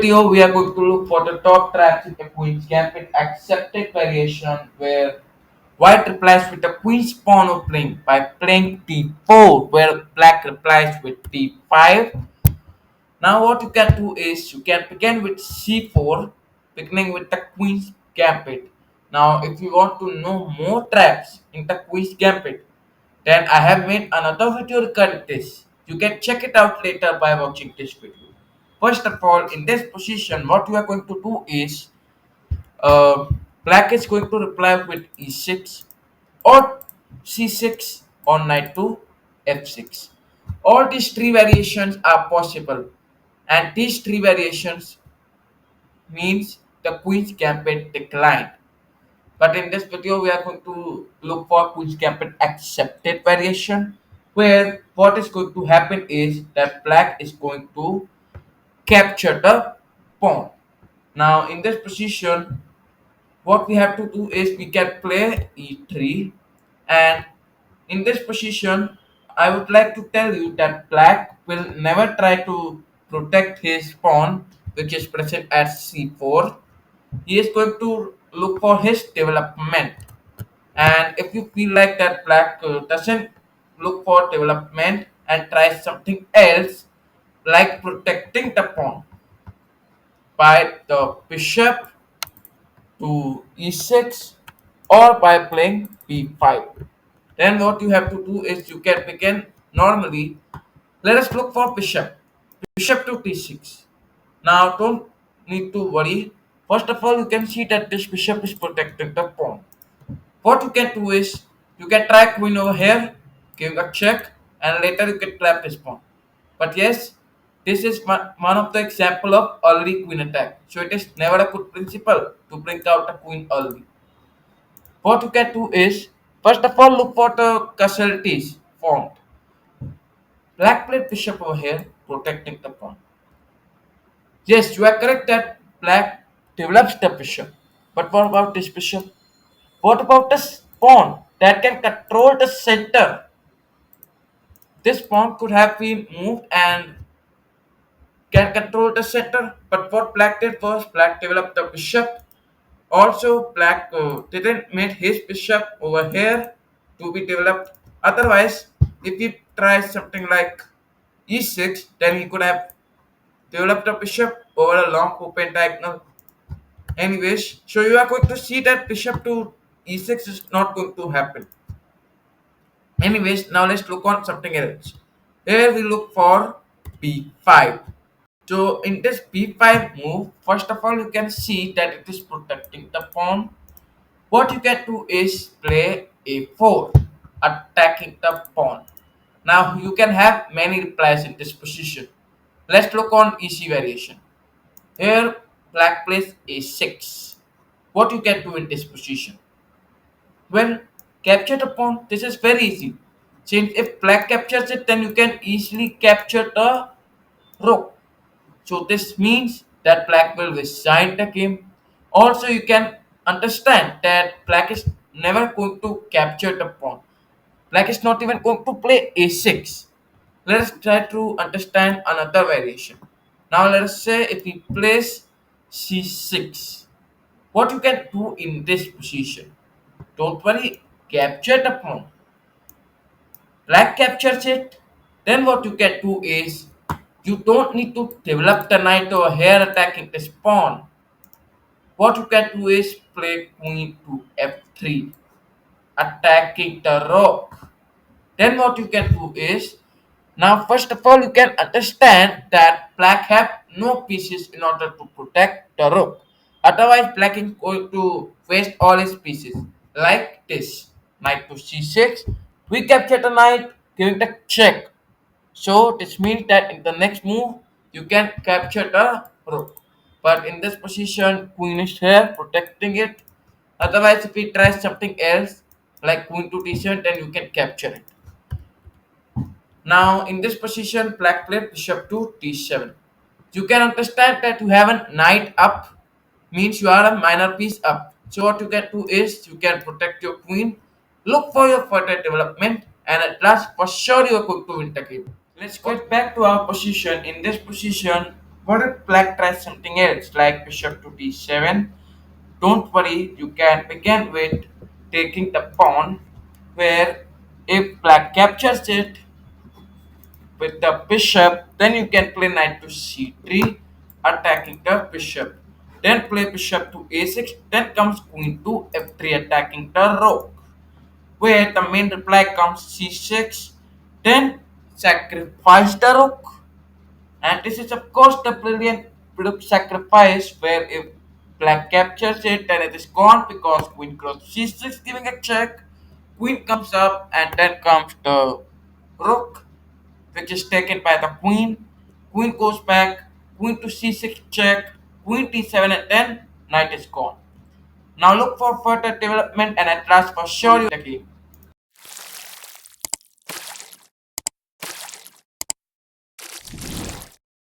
Video we are going to look for the top traps in the Queen's Gambit accepted variation where white replies with the Queen's pawn opening by playing d4 where black replies with d5. Now what you can do is you can begin with c4 beginning with the Queen's Gambit. Now if you want to know more traps in the Queen's Gambit, then I have made another video regarding this. You can check it out later by watching this video. First of all, in this position, what you are going to do is uh, black is going to reply with e6 or c6 or knight to f6. All these three variations are possible, and these three variations means the queen's gambit declined. But in this video, we are going to look for Queen's Gambit accepted variation, where what is going to happen is that black is going to capture the pawn. Now, in this position, what we have to do is we can play e3, and in this position, I would like to tell you that black will never try to protect his pawn, which is present at c4. He is going to look for his development, and if you feel like that black doesn't look for development and tries something else like protecting the pawn by the bishop to e6 or by playing b5, then what you have to do is you can begin normally. Let us look for bishop to t6. Now don't need to worry. First of all, you can see that this bishop is protecting the pawn. What you can do is you can try queen over here, give a check, and later you can clap this pawn. But yes, this is one of the example of early queen attack. So it is never a good principle to bring out a queen early. What you can do is first of all look for the casualties formed. Black played bishop over here, protecting the pawn. Yes, you are correct that black develops the bishop. But what about this bishop? What about this pawn that can control the center? This pawn could have been moved and can control the center. But what black did was black developed the bishop. Also, black didn't make his bishop over here to be developed. Otherwise, if he tries something like e6, then he could have developed a bishop over a long open diagonal. Anyways, so you are going to see that bishop to e6 is not going to happen. Anyways, now let's look on something else. Here we look for b5. So in this b5 move, first of all you can see that it is protecting the pawn. What you can do is play a4, attacking the pawn. Now you can have many replies in this position. Let's look on easy variation. Here black plays a6. What you can do in this position? Well, capture the pawn. This is very easy. Since if black captures it, then you can easily capture the rook. So this means that black will resign the game. Also, you can understand that black is never going to capture the pawn. Black is not even going to play a6. Let us try to understand another variation. Now let us say if he plays c6. What you can do in this position? Don't worry, capture the pawn. Black captures it. Then what you can do is you don't need to develop the knight over here attacking this pawn. What you can do is play queen to f3, attacking the rook. Then what you can do is now first of all you can understand that black have no pieces in order to protect the rook. Otherwise black is going to waste all his pieces like this. Knight to c6. We capture the knight, giving the check. So this means that in the next move you can capture the rook. But in this position, queen is here protecting it. Otherwise, if he tries something else like queen to d7, then you can capture it. Now in this position, black played bishop to d7. You can understand that you have a knight up means you are a minor piece up. So what you can do is you can protect your queen, look for your further development, and at last for sure you are going to win the game. Let's get back to our position. In this position, What if black tries something else like bishop to d7? Don't worry, you can begin with taking the pawn, where if black captures it with the bishop, then you can play knight to c3, attacking the bishop. Then play bishop to a6, then comes queen to f3, attacking the rook. Where the main reply comes c6, then sacrifice the rook. And this is of course the brilliant rook sacrifice, where if black captures it, then it is gone because queen cross c6, giving a check. Queen comes up, and then comes the rook, which is taken by the queen. Queen goes back, queen to c6 check, queen d7, and then knight is gone. Now look for further development, and at last for sure you win the game.